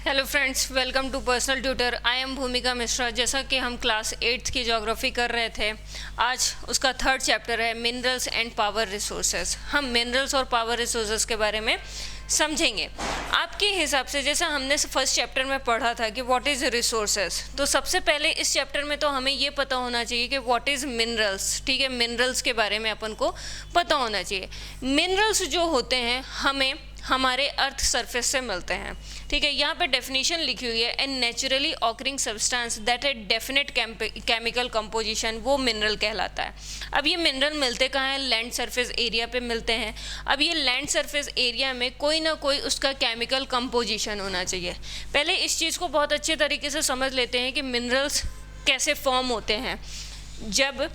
Hello friends, welcome to personal tutor. I am Bhumika Mishra. जैसा कि हम क्लास 8th की ज्योग्राफी कर रहे थे, आज उसका थर्ड चैप्टर है मिनरल्स एंड पावर रिसोर्सेज। हम मिनरल्स और पावर रिसोर्सेज के बारे में समझेंगे। आपके हिसाब से जैसा हमने फर्स्ट चैप्टर में पढ़ा था कि व्हाट इज़ रिसोर्सेज, तो सबसे पहले इस चैप्टर में तो हमें ये पता होना चाहिए कि व्हाट इज़ मिनरल्स। ठीक है, मिनरल्स के बारे में अपन को पता होना चाहिए। मिनरल्स जो होते हैं हमें हमारे अर्थ सरफेस से मिलते हैं। ठीक है, यहाँ पे डेफिनेशन लिखी हुई है, and naturally occurring substance that a definite chemical composition, वो मिनरल कहलाता है। अब ये मिनरल मिलते कहाँ हैं? लैंड सरफेस एरिया पे मिलते हैं। अब ये लैंड सरफेस एरिया में कोई ना कोई उसका केमिकल कंपोजिशन होना चाहिए। पहले इस चीज़ को बहुत अच्छे तरीके से समझ लेते हैं कि मिनरल्स कैसे फॉर्म होते हैं। जब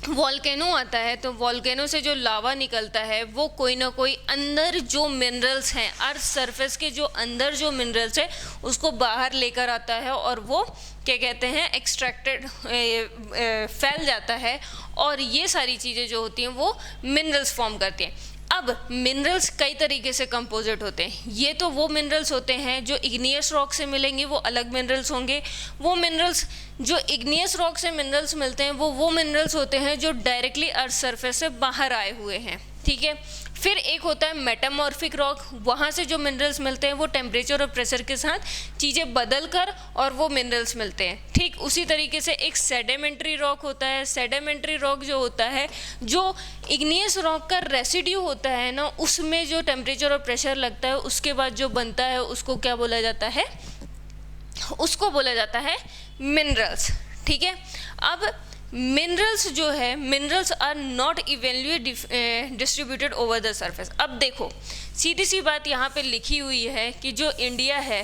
वॉल्केनो आता है तो वॉल्केनो से जो लावा निकलता है वो कोई ना कोई अंदर जो मिनरल्स हैं, अर्थ सरफेस के जो अंदर जो मिनरल्स है उसको बाहर लेकर आता है और वो क्या कहते हैं, एक्सट्रैक्टेड फैल जाता है, और ये सारी चीज़ें जो होती हैं वो मिनरल्स फॉर्म करती हैं। अब मिनरल्स कई तरीके से कंपोजिट होते हैं। ये तो वो मिनरल्स होते हैं जो इग्नियस रॉक से मिलेंगे, वो अलग मिनरल्स होंगे। वो मिनरल्स जो इग्नियस रॉक से मिनरल्स मिलते हैं वो मिनरल्स होते हैं जो डायरेक्टली अर्थ सरफेस से बाहर आए हुए हैं। ठीक है, फिर एक होता है मेटामॉर्फिक रॉक। वहाँ से जो मिनरल्स मिलते हैं वो टेम्परेचर और प्रेशर के साथ चीज़ें बदल कर और वो मिनरल्स मिलते हैं। ठीक उसी तरीके से एक सेडिमेंट्री रॉक होता है। सेडिमेंट्री रॉक जो होता है, जो इग्नियस रॉक का रेसिड्यू होता है ना, उसमें जो टेम्परेचर और प्रेशर लगता है उसके बाद जो बनता है उसको क्या बोला जाता है? उसको बोला जाता है मिनरल्स। ठीक है, अब मिनरल्स जो है, minerals are not evenly distributed over the surface. अब देखो, सीधी सी बात यहाँ पे लिखी हुई है कि जो इंडिया है,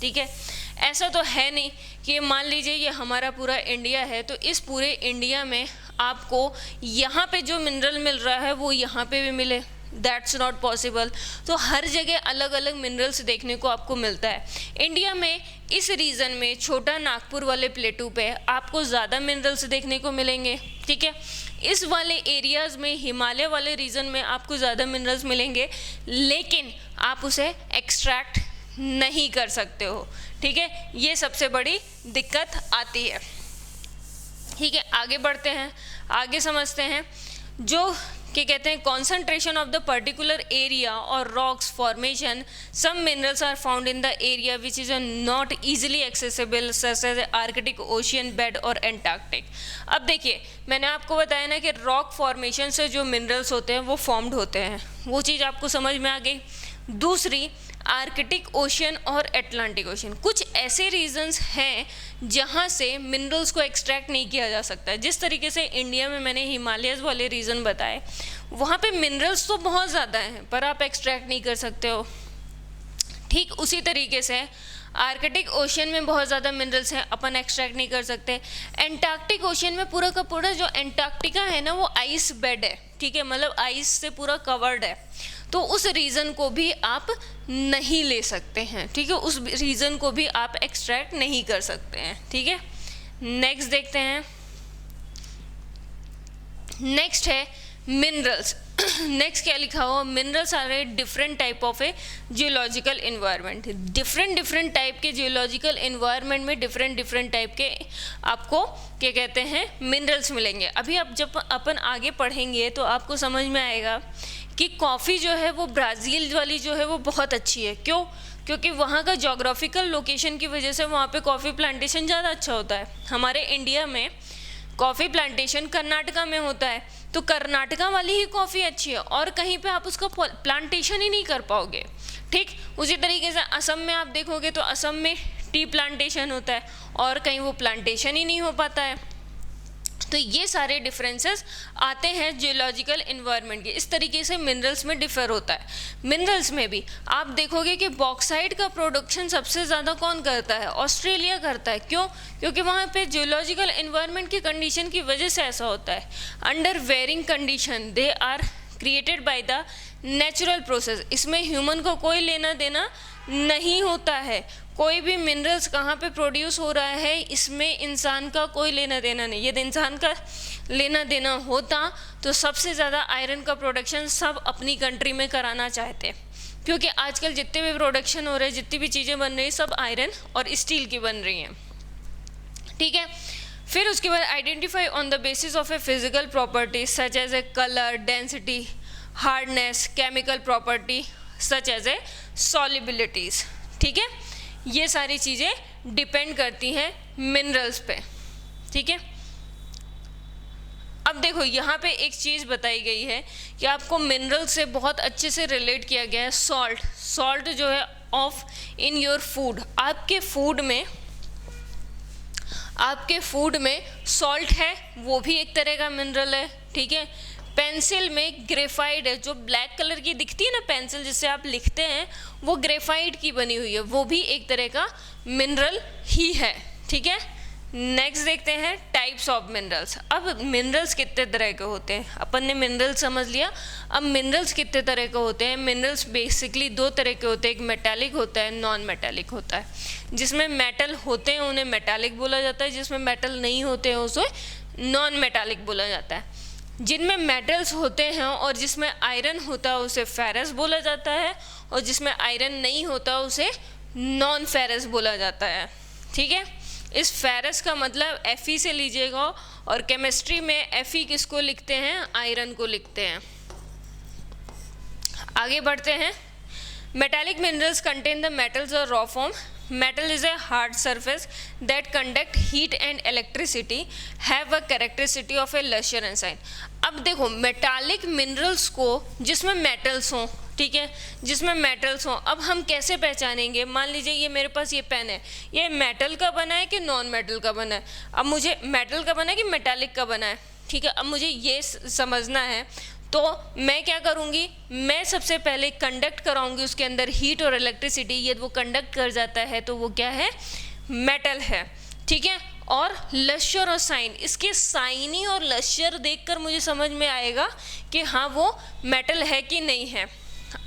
ठीक है, ऐसा तो है नहीं कि मान लीजिए ये हमारा पूरा इंडिया है तो इस पूरे इंडिया में आपको यहाँ पे जो मिनरल मिल रहा है वो यहाँ पे भी मिले। That's not possible. तो हर जगह अलग अलग मिनरल्स देखने को आपको मिलता है। इंडिया में इस रीजन में छोटा नागपुर वाले प्लेटू पे आपको ज़्यादा मिनरल्स देखने को मिलेंगे। ठीक है, इस वाले एरियाज़ में, हिमालय वाले रीजन में आपको ज़्यादा मिनरल्स मिलेंगे, लेकिन आप उसे एक्सट्रैक्ट नहीं कर सकते हो। ठीक है, ये सबसे बड़ी दिक्कत आती है। ठीक है, आगे बढ़ते हैं, आगे समझते हैं। जो क्या कहते हैं, concentration of the particular area और rocks formation, some minerals are found in the area which is not easily accessible, such as Arctic ocean bed और एंटार्क्टिक। अब देखिए, मैंने आपको बताया ना कि रॉक फॉर्मेशन से जो मिनरल्स होते हैं वो फॉर्म्ड होते हैं, वो चीज़ आपको समझ में आ गई। दूसरी, आर्कटिक ओशियन और अटलांटिक ओशियन, कुछ ऐसे रीजन्स हैं जहाँ से मिनरल्स को एक्सट्रैक्ट नहीं किया जा सकता है। जिस तरीके से इंडिया में मैंने हिमालयस वाले रीजन बताए, वहाँ पे मिनरल्स तो बहुत ज़्यादा हैं पर आप एक्सट्रैक्ट नहीं कर सकते हो। ठीक उसी तरीके से आर्कटिक ओशियन में बहुत ज़्यादा मिनरल्स हैं, अपन एक्सट्रैक्ट नहीं कर सकते। एंटार्क्टिक ओशियन में पूरा का पूरा जो एंटार्क्टिका है ना वो आइस बेड है। ठीक है, मतलब आइस से पूरा कवर्ड है, तो उस रीजन को भी आप नहीं ले सकते हैं। ठीक है, उस रीजन को भी आप एक्सट्रैक्ट नहीं कर सकते हैं। ठीक है, नेक्स्ट देखते हैं। नेक्स्ट है मिनरल्स। नेक्स्ट क्या लिखा हुआ? Minerals are a different type of a geological environment. Different type के जियोलॉजिकल इन्वायरमेंट में डिफरेंट टाइप के आपको क्या कहते हैं, मिनरल्स मिलेंगे। अभी अब जब अपन आगे पढ़ेंगे तो आपको समझ में आएगा कि कॉफ़ी जो है वो ब्राज़ील वाली जो है वो बहुत अच्छी है। क्यों? क्योंकि वहाँ का जोग्राफिकल लोकेशन की वजह से वहाँ पे कॉफ़ी प्लांटेशन ज़्यादा अच्छा होता है। हमारे इंडिया में कॉफ़ी प्लांटेशन कर्नाटका में होता है, तो कर्नाटका वाली ही कॉफ़ी अच्छी है और कहीं पे आप उसका प्लांटेशन ही नहीं कर पाओगे। ठीक उसी तरीके से असम में आप देखोगे तो असम में टी प्लांटेशन होता है और कहीं वो प्लांटेशन ही नहीं हो पाता है। तो ये सारे डिफरेंसेस आते हैं जियोलॉजिकल इन्वायरमेंट के। इस तरीके से मिनरल्स में डिफर होता है। मिनरल्स में भी आप देखोगे कि बॉक्साइट का प्रोडक्शन सबसे ज़्यादा कौन करता है? ऑस्ट्रेलिया करता है। क्यों? क्योंकि वहाँ पे जियोलॉजिकल इन्वायरमेंट की कंडीशन की वजह से ऐसा होता है। Under varying condition they are created by the natural process. इसमें ह्यूमन को कोई लेना देना नहीं होता है। कोई भी मिनरल्स कहाँ पे प्रोड्यूस हो रहा है इसमें इंसान का कोई लेना देना नहीं। यदि इंसान का लेना देना होता तो सबसे ज़्यादा आयरन का प्रोडक्शन सब अपनी कंट्री में कराना चाहते। क्योंकि आजकल जितने भी प्रोडक्शन हो रहे हैं, जितनी भी चीज़ें बन रही हैं, सब आयरन और स्टील की बन रही हैं, ठीक है। फिर उसके बाद identify on the basis of a physical property such as a colour, density, hardness, chemical property such as a solubilities, ठीक है। ये सारी चीज़ें डिपेंड करती हैं मिनरल्स पे, ठीक है। अब देखो यहाँ पे एक चीज़ बताई गई है कि आपको मिनरल से बहुत अच्छे से रिलेट किया गया है सॉल्ट। सॉल्ट जो है ऑफ इन योर फूड, आपके फूड में सॉल्ट है, वो भी एक तरह का मिनरल है, ठीक है। पेंसिल में ग्रेफाइट है, जो ब्लैक कलर की दिखती है ना पेंसिल जिससे आप लिखते हैं, वो ग्रेफाइट की बनी हुई है, वो भी एक तरह का मिनरल ही है, ठीक है। नेक्स्ट देखते हैं टाइप्स ऑफ मिनरल्स। अब मिनरल्स कितने तरह के होते हैं, अपन ने मिनरल समझ लिया, अब मिनरल्स कितने तरह के होते हैं। मिनरल्स बेसिकली दो तरह के होते हैं, एक मेटालिक होता है, नॉन मेटालिक होता है। जिसमें मेटल होते हैं उन्हें मेटालिक बोला जाता है, जिसमें मेटल नहीं होते हैं उसे नॉन मेटालिक बोला जाता है। जिनमें मेटल्स होते हैं और जिसमें आयरन होता है उसे फेरस बोला जाता है, और जिसमें आयरन नहीं होता उसे नॉन फेरस बोला जाता है, ठीक है। इस फेरस का मतलब Fe से लीजिएगा, और केमिस्ट्री में Fe किसको लिखते हैं, आयरन को लिखते हैं। आगे बढ़ते हैं। Metallic minerals contain the metals और raw form. Metal is a hard surface that conduct heat and electricity, have a characteristic of a luster and shine. अब देखो मेटालिक मिनरल्स को जिसमें मेटल्स हों, ठीक है, जिसमें मेटल्स हों, अब हम कैसे पहचानेंगे। मान लीजिए ये मेरे पास ये पेन है, ये मेटल का बना है कि नॉन मेटल का बना है। अब मुझे मेटल का बना है कि मेटालिक का बना है, ठीक है। अब मुझे ये समझना है, तो मैं क्या करूँगी, मैं सबसे पहले कंडक्ट कराऊंगी उसके अंदर हीट और इलेक्ट्रिसिटी। यदि वो कंडक्ट कर जाता है तो वो क्या है, मेटल है, ठीक है। और लश्यर और साइन, इसके साइनी और लश्यर देखकर मुझे समझ में आएगा कि हाँ वो मेटल है कि नहीं है।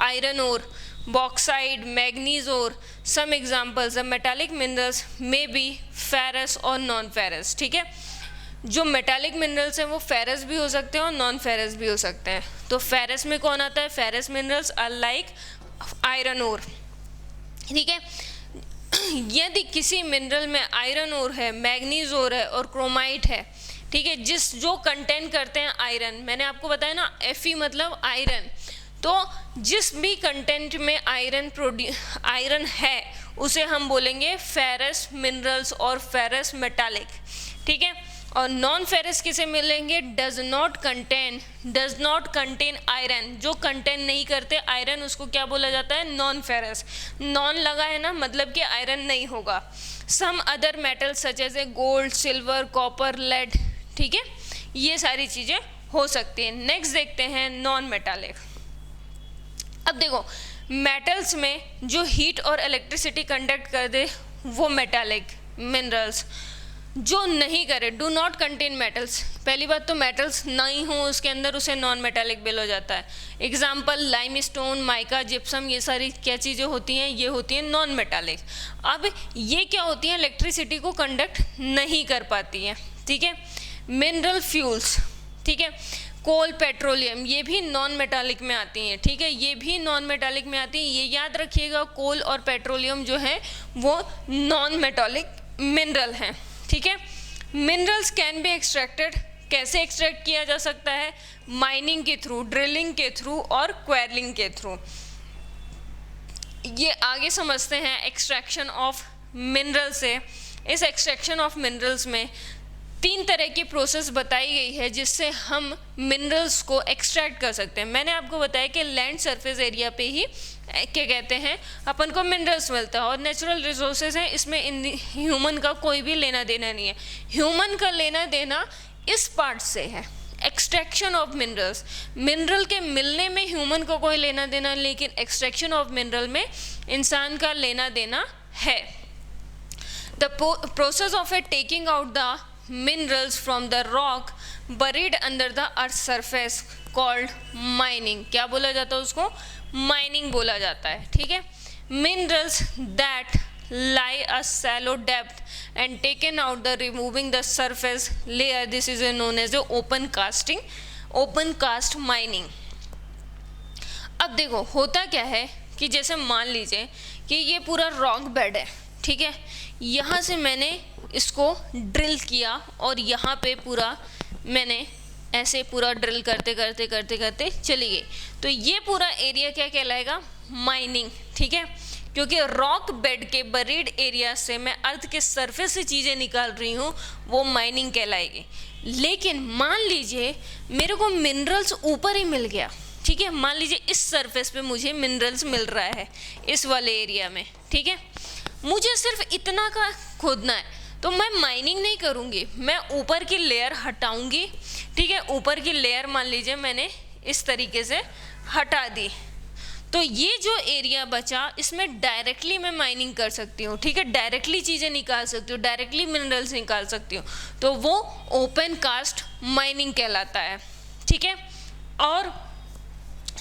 Iron ore, bauxite, manganese ore, some examples the metallic minerals may be ferrous और नॉन फेरस, ठीक है। जो मेटालिक मिनरल्स हैं वो फेरस भी हो सकते हैं और नॉन फेरस भी हो सकते हैं। तो फेरस में कौन आता है, ferrous minerals are like iron ore, ठीक है। यदि किसी मिनरल में आयरन ओर है, मैग्नीज ओर है और क्रोमाइट है, ठीक है, जो कंटेन करते हैं आयरन, मैंने आपको बताया ना Fe मतलब आयरन, तो जिस भी कंटेंट में आयरन है उसे हम बोलेंगे फेरस मिनरल्स और फेरस मेटालिक, ठीक है। और नॉन फेरस किसे मिलेंगे, डज नॉट कंटेन आयरन, जो कंटेन नहीं करते आयरन उसको क्या बोला जाता है, नॉन फेरस। नॉन लगा है ना, मतलब कि आयरन नहीं होगा। Some other metal such as a gold, silver, copper, lead, ठीक है, ये सारी चीज़ें हो सकती हैं। नेक्स्ट देखते हैं नॉन मेटालिक। अब देखो मेटल्स में जो हीट और इलेक्ट्रिसिटी कंडक्ट कर दे वो मेटालिक मिनरल्स, जो नहीं करे, डू नॉट कंटेन मेटल्स, पहली बात तो मेटल्स नहीं हो उसके अंदर, उसे नॉन मेटालिक बोला जाता है। एग्जाम्पल लाइमस्टोन, माइका, जिप्सम, ये सारी क्या चीज़ें होती हैं, ये होती हैं नॉन मेटालिक। अब ये क्या होती हैं, इलेक्ट्रिसिटी को कंडक्ट नहीं कर पाती हैं, ठीक है। मिनरल फ्यूल्स, ठीक है, कोल, पेट्रोलियम, ये भी नॉन मेटालिक में आती हैं, ठीक है, ये भी नॉन मेटालिक में आती हैं। ये याद रखिएगा, कोल और पेट्रोलियम जो है वो नॉन मेटालिक मिनरल हैं, ठीक है। मिनरल्स कैन बी एक्सट्रैक्टेड, कैसे एक्सट्रैक्ट किया जा सकता है, माइनिंग के थ्रू, ड्रिलिंग के थ्रू और क्वेरलिंग के थ्रू। ये आगे समझते हैं एक्सट्रैक्शन ऑफ मिनरल से। इस एक्सट्रैक्शन ऑफ मिनरल्स में 3 तरह की प्रोसेस बताई गई है जिससे हम मिनरल्स को एक्सट्रैक्ट कर सकते हैं। मैंने आपको बताया कि लैंड सरफेस एरिया पे ही क्या कहते हैं अपन को मिनरल्स मिलता है और नेचुरल रिसोर्सेज हैं, इसमें ह्यूमन का कोई भी लेना देना नहीं है। ह्यूमन का लेना देना इस पार्ट से है, एक्सट्रैक्शन ऑफ मिनरल्स। मिनरल के मिलने में ह्यूमन को कोई लेना देना, लेकिन एक्सट्रैक्शन ऑफ मिनरल में इंसान का लेना देना है। The process of taking out the minerals from the rock buried under the earth surface called mining, क्या बोला जाता है उसको, माइनिंग बोला जाता है, ठीक है। minerals that lie a shallow depth and taken out the removing the surface layer, this is known as a open cast mining। अब देखो होता क्या है, कि जैसे मान लीजिए कि ये पूरा रॉक बेड है, ठीक है, यहाँ से मैंने इसको ड्रिल किया और यहाँ पे पूरा मैंने ऐसे पूरा ड्रिल करते करते करते करते चली गई, तो ये पूरा एरिया क्या कहलाएगा? माइनिंग, ठीक है, क्योंकि रॉक बेड के बरीड एरिया से मैं अर्थ के सरफेस से चीज़ें निकाल रही हूँ, वो माइनिंग कहलाएगी। लेकिन मान लीजिए मेरे को मिनरल्स ऊपर ही मिल गया, ठीक है, मान लीजिए इस सरफेस पे मुझे मिनरल्स मिल रहा है इस वाले एरिया में, ठीक है, मुझे सिर्फ इतना का खोदना है, तो मैं माइनिंग नहीं करूँगी, मैं ऊपर की लेयर हटाऊँगी, ठीक है, ऊपर की लेयर मान लीजिए मैंने इस तरीके से हटा दी, तो ये जो एरिया बचा इसमें डायरेक्टली मैं माइनिंग कर सकती हूँ, ठीक है, डायरेक्टली चीज़ें निकाल सकती हूँ, डायरेक्टली मिनरल्स निकाल सकती हूँ, तो वो ओपन कास्ट माइनिंग कहलाता है, ठीक है। और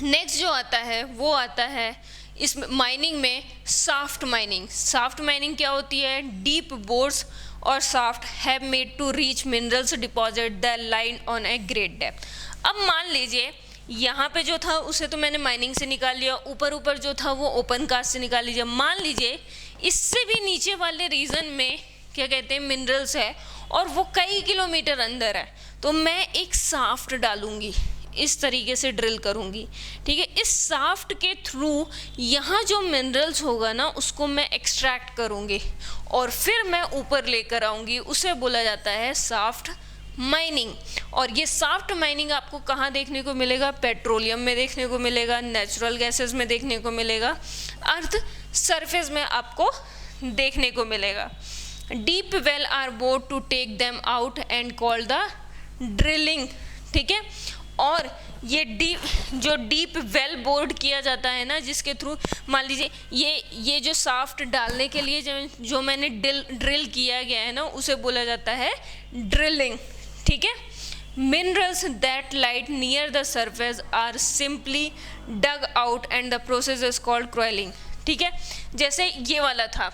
नेक्स्ट जो आता है वो आता है इस माइनिंग में शाफ्ट माइनिंग। शाफ्ट माइनिंग क्या होती है? डीप बोर्स और shaft have made to reach minerals deposit the line on a great depth. अब मान लीजिए यहाँ पे जो था उसे तो मैंने माइनिंग से निकाल लिया, ऊपर ऊपर जो था वो ओपन कास्ट से निकाल लीजिए। मान लीजिए इससे भी नीचे वाले रीजन में क्या कहते हैं मिनरल्स है और वो कई किलोमीटर अंदर है, तो मैं एक शाफ्ट डालूंगी, इस तरीके से ड्रिल करूंगी, ठीक है। इस शाफ्ट के थ्रू यहाँ जो मिनरल्स होगा ना उसको मैं एक्सट्रैक्ट करूंगी और फिर मैं ऊपर लेकर आऊंगी, उसे बोला जाता है शाफ्ट माइनिंग। और ये शाफ्ट माइनिंग आपको कहाँ देखने को मिलेगा? पेट्रोलियम में देखने को मिलेगा, नेचुरल गैसेस में देखने को मिलेगा, अर्थ सरफेस में आपको देखने को मिलेगा। Deep well are bored to take them out and call the drilling, ठीक है। और ये डीप वेल बोर्ड किया जाता है ना, जिसके थ्रू मान लीजिए ये जो शाफ्ट डालने के लिए जो मैंने ड्रिल किया गया है ना उसे बोला जाता है ड्रिलिंग, ठीक है। Minerals that lie near the surface are simply dug out and the process is called quarrying, ठीक है। जैसे ये वाला था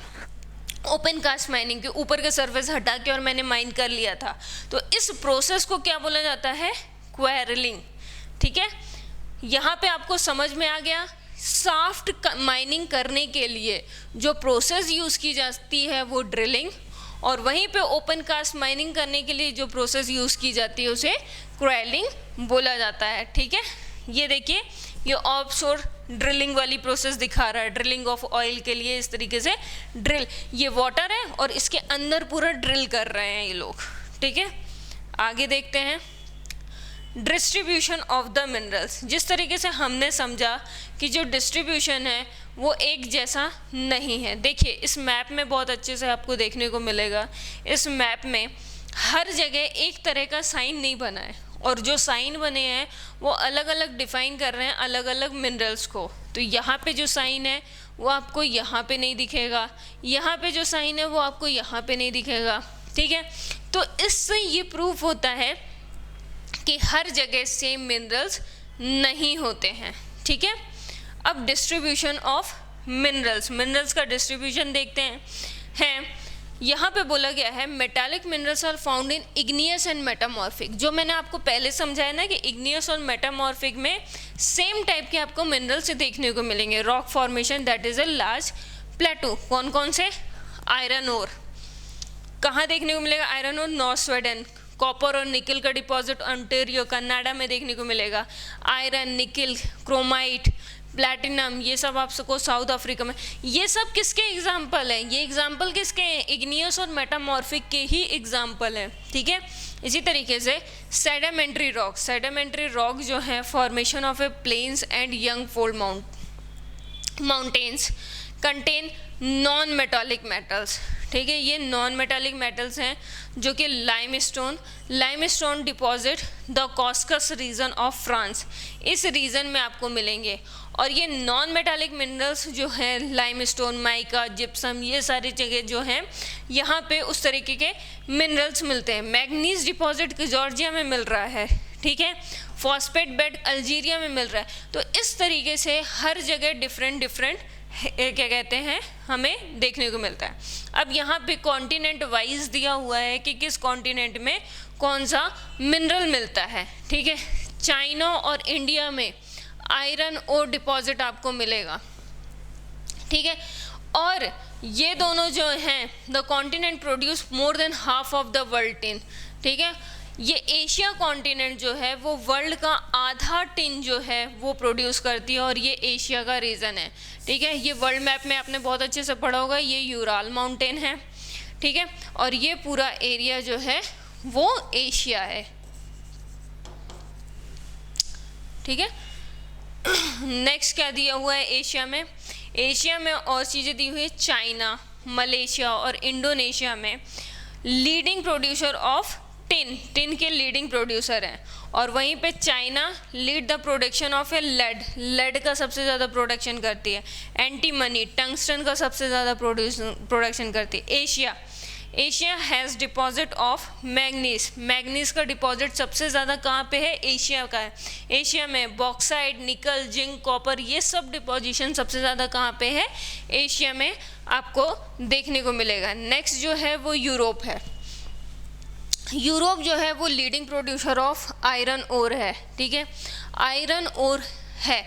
ओपन कास्ट माइनिंग के ऊपर के सरफेस हटा के और मैंने माइन कर लिया था, तो इस प्रोसेस को क्या बोला जाता है? क्वेरलिंग, ठीक है। यहाँ पे आपको समझ में आ गया, शाफ्ट माइनिंग करने के लिए जो प्रोसेस यूज़ की जाती है वो ड्रिलिंग, और वहीं पे ओपन कास्ट माइनिंग करने के लिए जो प्रोसेस यूज़ की जाती है उसे क्वेरलिंग बोला जाता है, ठीक है। ये देखिए ये ऑफशोर ड्रिलिंग वाली प्रोसेस दिखा रहा है, ड्रिलिंग ऑफ ऑयल के लिए इस तरीके से ड्रिल, ये वाटर है और इसके अंदर पूरा ड्रिल कर रहे हैं ये लोग, ठीक है। आगे देखते हैं डिस्ट्रीब्यूशन ऑफ द मिनरल्स। जिस तरीके से हमने समझा कि जो डिस्ट्रीब्यूशन है वो एक जैसा नहीं है, देखिए इस मैप में बहुत अच्छे से आपको देखने को मिलेगा, इस मैप में हर जगह एक तरह का साइन नहीं बना है, और जो साइन बने हैं वो अलग अलग डिफाइन कर रहे हैं अलग अलग मिनरल्स को। तो यहाँ पे जो साइन है वो आपको यहाँ पे नहीं दिखेगा, यहाँ पे जो साइन है वो आपको यहाँ पे नहीं दिखेगा, ठीक है। तो इससे ये प्रूफ होता है कि हर जगह सेम मिनरल्स नहीं होते हैं, ठीक है। अब डिस्ट्रीब्यूशन ऑफ मिनरल्स का डिस्ट्रीब्यूशन देखते हैं। यहाँ पे बोला गया है metallic minerals are found in igneous and metamorphic. जो मैंने आपको पहले समझाया ना कि इग्नियस और मेटामॉर्फिक में सेम टाइप के आपको मिनरल्स देखने को मिलेंगे। Rock formation that is a large plateau, कौन कौन से? आयरन ओर, कहाँ देखने को मिलेगा iron ore? North Sweden. Copper और निकल का डिपॉजिट ओंटारियो कनाडा में देखने को मिलेगा। आयरन, निकल, क्रोमाइट, प्लैटिनम, ये सब आप सबको साउथ अफ्रीका में। ये सब किसके एग्जाम्पल हैं? ये एग्जाम्पल किसके हैं? इग्नियस और मेटामॉर्फिक के ही एग्जाम्पल हैं, ठीक है। इसी तरीके से सेडिमेंट्री रॉक जो है formation of a plains and young fold mountains contain non metallic metals, ठीक है। ये नॉन मेटालिक मेटल्स हैं जो कि limestone deposit the Caucasus region of France, इस रीजन में आपको मिलेंगे। और ये नॉन मेटालिक मिनरल्स जो हैं लाइमस्टोन, माइका, जिप्सम, ये सारी जगह जो हैं यहाँ पे उस तरीके के मिनरल्स मिलते हैं। मैग्नीज डिपॉजिट जॉर्जिया में मिल रहा है, ठीक है। फॉस्फेट बेड अल्जीरिया में मिल रहा है। तो इस तरीके से हर जगह डिफरेंट क्या कहते हैं हमें देखने को मिलता है। अब यहाँ पे कॉन्टिनेंट वाइज दिया हुआ है कि किस कॉन्टिनेंट में कौन सा मिनरल मिलता है, ठीक है। चाइना और इंडिया में आयरन ओर डिपॉजिट आपको मिलेगा, ठीक है। और ये दोनों जो हैं, the continent produce more than half of the world tin, ठीक है। ये एशिया कॉन्टिनेंट जो है वो वर्ल्ड का आधा टिन जो है वो प्रोड्यूस करती है, और ये एशिया का रीजन है, ठीक है। ये वर्ल्ड मैप में आपने बहुत अच्छे से पढ़ा होगा, ये यूराल माउंटेन है, ठीक है, और ये पूरा एरिया जो है वो एशिया है, ठीक है। नेक्स्ट क्या दिया हुआ है एशिया में? एशिया में और चीज़ें दी हुई है, चाइना, मलेशिया और इंडोनेशिया में लीडिंग प्रोड्यूसर ऑफ टिन के लीडिंग प्रोड्यूसर हैं, और वहीं पे China lead the production of a lead का सबसे ज़्यादा प्रोडक्शन करती है, एंटीमनी टंगस्टन का सबसे ज़्यादा प्रोडक्शन करती है। Asia has deposit of manganese का डिपॉजिट सबसे ज़्यादा कहाँ पे है? एशिया का है। एशिया में बॉक्साइट, निकल, जिंक, कॉपर, ये सब डिपोजिशन सबसे ज़्यादा कहाँ पे है? एशिया में आपको देखने को मिलेगा। नेक्स्ट जो है वो यूरोप है। यूरोप जो है वो leading producer of iron ore है, ठीक है। आयरन ओर है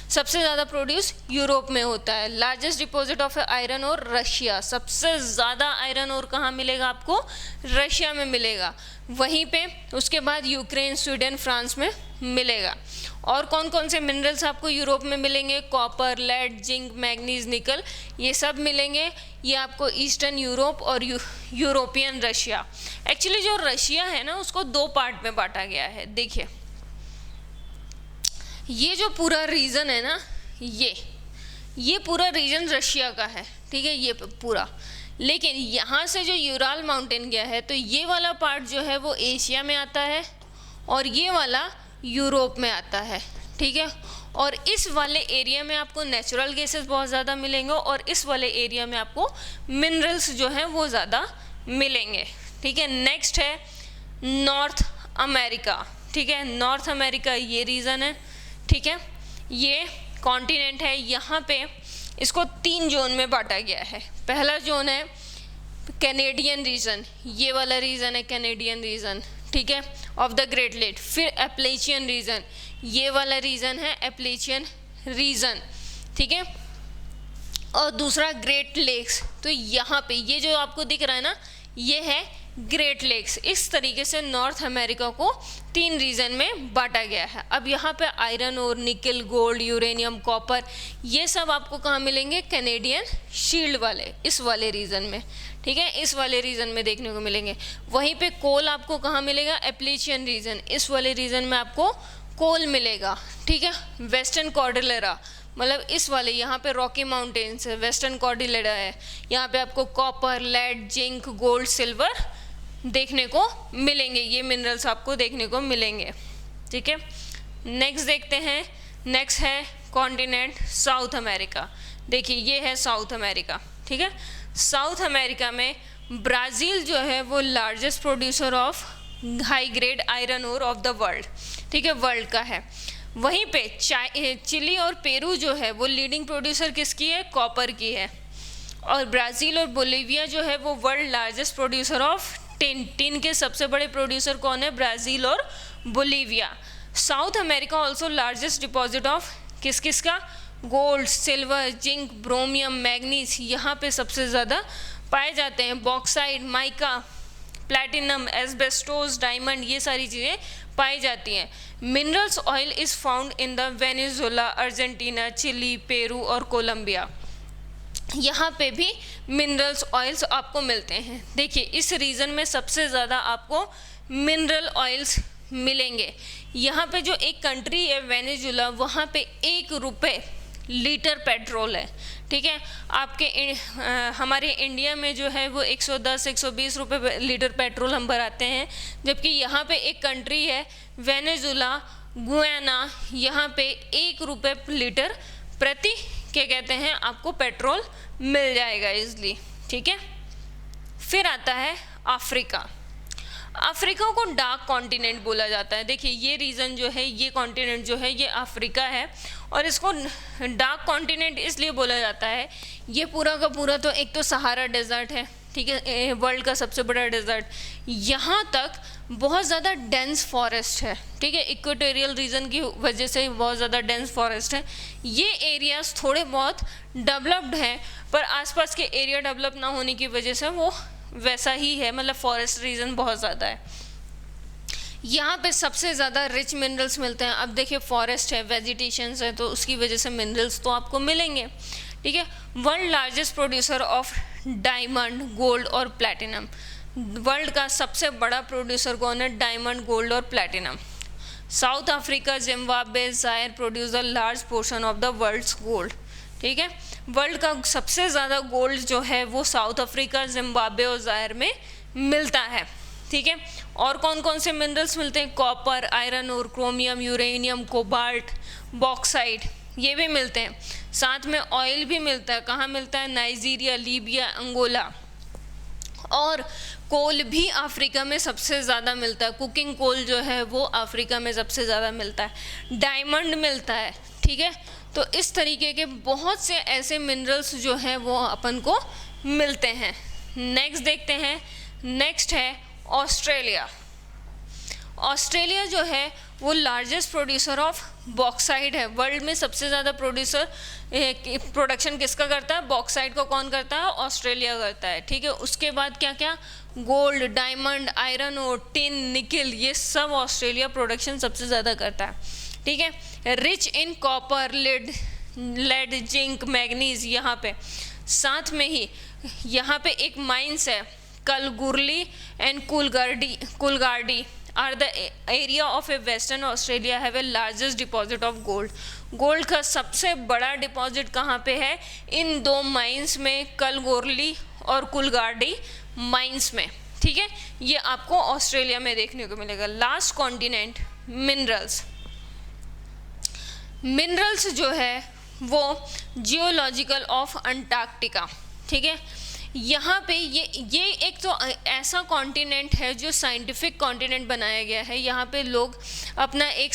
सबसे ज़्यादा प्रोड्यूस यूरोप में होता है। Largest deposit of iron ore Russia, सबसे ज़्यादा आयरन ओर कहाँ मिलेगा आपको? रशिया में मिलेगा। वहीं पे उसके बाद यूक्रेन, स्वीडन, फ्रांस में मिलेगा। और कौन कौन से मिनरल्स आपको यूरोप में मिलेंगे? कॉपर, लेड, जिंक, मैग्नीज, निकल, ये सब मिलेंगे। ये आपको ईस्टर्न यूरोप और यूरोपियन रशिया। एक्चुअली जो रशिया है ना उसको दो पार्ट में बांटा गया है। देखिए ये जो पूरा रीजन है ना, ये पूरा रीजन रशिया का है, ठीक है, ये पूरा। लेकिन यहाँ से जो यूराल माउंटेन गया है तो ये वाला पार्ट जो है वो एशिया में आता है और ये वाला यूरोप में आता है, ठीक है। और इस वाले एरिया में आपको नेचुरल गैसेस बहुत ज़्यादा मिलेंगे और इस वाले एरिया में आपको मिनरल्स जो हैं वो ज़्यादा मिलेंगे, ठीक है। नेक्स्ट है नॉर्थ अमेरिका, ठीक है। नॉर्थ अमेरिका ये रीजन है, ठीक है, ये कॉन्टिनेंट है। यहाँ पे इसको 3 जोन में बांटा गया है। पहला जोन है कैनेडियन रीजन, ये वाला रीजन है कैनेडियन रीजन, ठीक है, ऑफ द ग्रेट लेक। फिर एप्लेचियन रीजन, ये वाला रीजन है एप्लेचियन रीजन, ठीक है। और दूसरा ग्रेट लेक्स, तो यहाँ पे ये जो आपको दिख रहा है ना, ये है ग्रेट लेक्स। इस तरीके से नॉर्थ अमेरिका को 3 रीजन में बांटा गया है। अब यहाँ पे आयरन और निकल, गोल्ड, यूरेनियम, कॉपर, ये सब आपको कहाँ मिलेंगे? कैनेडियन शील्ड वाले, इस वाले रीजन में, ठीक है, इस वाले रीजन में देखने को मिलेंगे। वहीं पे कोल आपको कहाँ मिलेगा? एप्लेचियन रीजन, इस वाले रीजन में आपको कोल मिलेगा, ठीक है। वेस्टर्न कॉर्डिलेरा, मतलब इस वाले यहाँ पे रॉकी माउंटेन्स है, वेस्टर्न कॉर्डिलेरा है, यहाँ पे आपको copper, lead, zinc, gold, silver देखने को मिलेंगे। ये मिनरल्स आपको देखने को मिलेंगे, ठीक है। नेक्स्ट देखते हैं, नेक्स्ट है कॉन्टिनेंट साउथ अमेरिका। देखिए ये है साउथ अमेरिका, ठीक है। साउथ अमेरिका में ब्राज़ील जो है वो largest producer of high grade iron ore of the world, ठीक है, वर्ल्ड का है। वहीं पे चिली और पेरू जो है वो लीडिंग प्रोड्यूसर किसकी है? कॉपर की है। और ब्राज़ील और बोलीविया जो है वो world largest producer of tin के सबसे बड़े प्रोड्यूसर कौन है? ब्राज़ील और Bolivia. South America also largest deposit of किस किस का? Gold, silver, zinc, bromium, manganese, यहाँ पे सबसे ज़्यादा पाए जाते हैं। Bauxite, mica, platinum, asbestos, diamond, ये सारी चीज़ें पाई जाती हैं। Minerals oil is found in the Venezuela, Argentina, Chile, Peru और कोलंबिया। यहाँ पे भी मिनरल्स ऑयल्स आपको मिलते हैं। देखिए इस रीजन में सबसे ज़्यादा आपको मिनरल ऑयल्स मिलेंगे। यहाँ पे जो एक कंट्री है वेनेजुएला, वहाँ पे 1 रुपये लीटर पेट्रोल है, ठीक है। आपके हमारे इंडिया में जो है वो 110-120 रुपये लीटर पेट्रोल हम भराते हैं, जबकि यहाँ पे एक कंट्री है वेनेजुएला, गुयाना, यहाँ पे 1 रुपये लीटर प्रति क्या कहते हैं आपको पेट्रोल मिल जाएगा इजली, ठीक है। फिर आता है अफ्रीका। अफ्रीका को डार्क कॉन्टिनेंट बोला जाता है। देखिए ये रीजन जो है, ये कॉन्टिनेंट जो है ये अफ्रीका है और इसको डार्क कॉन्टिनेंट इसलिए बोला जाता है, ये पूरा का पूरा तो एक तो सहारा डेजर्ट है, ठीक है, वर्ल्ड का सबसे बड़ा डेजर्ट, यहाँ तक बहुत ज़्यादा डेंस फॉरेस्ट है, ठीक है, इक्वेटोरियल रीजन की वजह से बहुत ज़्यादा डेंस फॉरेस्ट है। ये एरियाज थोड़े बहुत डेवलप्ड हैं, पर आसपास के एरिया डेवलप ना होने की वजह से वो वैसा ही है, मतलब फॉरेस्ट रीजन बहुत ज़्यादा है। यहाँ पे सबसे ज़्यादा रिच मिनरल्स मिलते हैं। अब देखिए फॉरेस्ट है, वेजिटेशंस है, तो उसकी वजह से मिनरल्स तो आपको मिलेंगे, ठीक है। World largest producer of diamond, gold और प्लैटिनम, वर्ल्ड का सबसे बड़ा प्रोड्यूसर कौन है? डायमंड, गोल्ड और platinum. South Africa, Zimbabwe, Zaire produce a large portion of the world's gold, ठीक है। वर्ल्ड का सबसे ज़्यादा गोल्ड जो है वो साउथ अफ्रीका, जिम्बाब्वे और जायर में मिलता है, ठीक है। और कौन कौन से मिनरल्स मिलते हैं? कॉपर, आयरन और क्रोमियम, यूरेनियम, कोबाल्ट, बॉक्साइट, ये भी मिलते हैं। साथ में ऑयल भी मिलता है। कहाँ मिलता है? Nigeria, Libya, Angola. और कोल भी अफ्रीका में सबसे ज़्यादा मिलता है। कुकिंग कोल जो है वो अफ्रीका में सबसे ज़्यादा मिलता है। डायमंड मिलता है, ठीक है। तो इस तरीके के बहुत से ऐसे मिनरल्स जो हैं वो अपन को मिलते हैं। नेक्स्ट देखते हैं, नेक्स्ट है ऑस्ट्रेलिया। ऑस्ट्रेलिया जो है वो लार्जेस्ट प्रोड्यूसर ऑफ बॉक्साइट है। वर्ल्ड में सबसे ज़्यादा प्रोडक्शन किसका करता है? बॉक्साइट को कौन करता है? ऑस्ट्रेलिया करता है, ठीक है। उसके बाद क्या क्या? गोल्ड, डायमंड, आयरन और टिन, निकल, ये सब ऑस्ट्रेलिया प्रोडक्शन सबसे ज़्यादा करता है, ठीक है। Rich in copper, lead, zinc, manganese यहाँ पे। साथ में ही यहाँ पे एक माइंस है, Kalgoorlie and Coolgardie are the area of a western Australia have a largest deposit of gold. Gold का सबसे बड़ा डिपॉजिट कहाँ पे है? इन दो माइंस में, कलगोरली और कुलगार्डी माइंस में, ठीक है। ये आपको ऑस्ट्रेलिया में देखने को मिलेगा। Last continent, minerals. मिनरल्स जो है वो जियोलॉजिकल ऑफ अंटार्कटिका, ठीक है। यहाँ पे ये एक तो ऐसा कॉन्टिनेंट है जो साइंटिफिक कॉन्टिनेंट बनाया गया है। यहाँ पे लोग अपना एक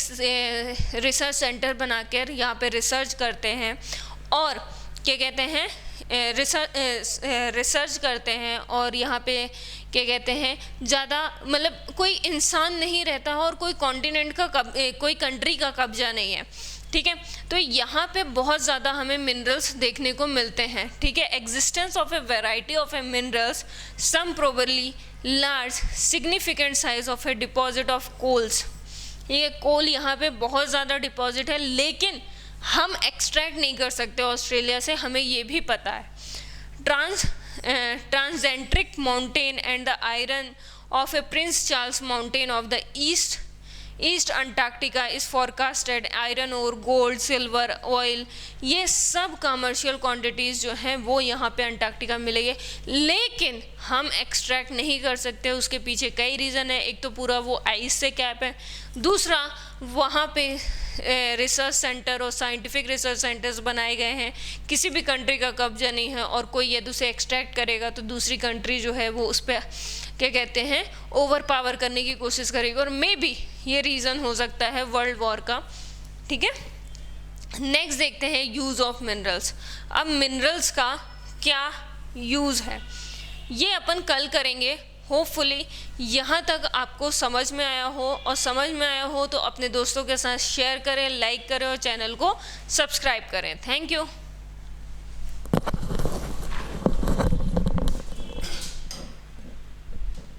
रिसर्च सेंटर बनाकर यहाँ पे रिसर्च करते हैं और क्या कहते हैं, रिसर्च करते हैं। और यहाँ पे क्या कहते हैं, ज़्यादा मतलब कोई इंसान नहीं रहता और कोई कॉन्टिनेंट का कोई कंट्री का कब्जा नहीं है, ठीक है। तो यहाँ पे बहुत ज़्यादा हमें मिनरल्स देखने को मिलते हैं, ठीक है। Existence of a variety of a minerals, some probably large significant size of a deposit of coals. ये कोल यहाँ पे बहुत ज़्यादा डिपॉजिट है, लेकिन हम एक्सट्रैक्ट नहीं कर सकते ऑस्ट्रेलिया से, हमें ये भी पता है। Transantarctic mountain and the iron of a Prince Charles mountain of the east Antarctica is forecasted, iron और गोल्ड, सिल्वर, ऑयल, ये सब कमर्शियल क्वांटिटीज़ जो हैं वो यहाँ पे अंटार्कटिका मिलेंगे, लेकिन हम एक्सट्रैक्ट नहीं कर सकते। उसके पीछे कई रीज़न है। एक तो पूरा वो आइस से कैप है, दूसरा वहाँ पे रिसर्च सेंटर और साइंटिफिक रिसर्च सेंटर्स बनाए गए हैं, किसी भी कंट्री का कब्जा नहीं है। और कोई यदि उसे एक्सट्रैक्ट करेगा तो दूसरी कंट्री जो है वो उस पर क्या कहते हैं, ओवर पावर करने की कोशिश करेगी, और मे बी ये रीज़न हो सकता है वर्ल्ड वॉर का, ठीक है। नेक्स्ट देखते हैं यूज़ ऑफ मिनरल्स। अब मिनरल्स का क्या यूज़ है ये अपन कल करेंगे। होपफुली यहाँ तक आपको समझ में आया हो, और समझ में आया हो तो अपने दोस्तों के साथ शेयर करें, लाइक करें और चैनल को सब्सक्राइब करें। Thank you.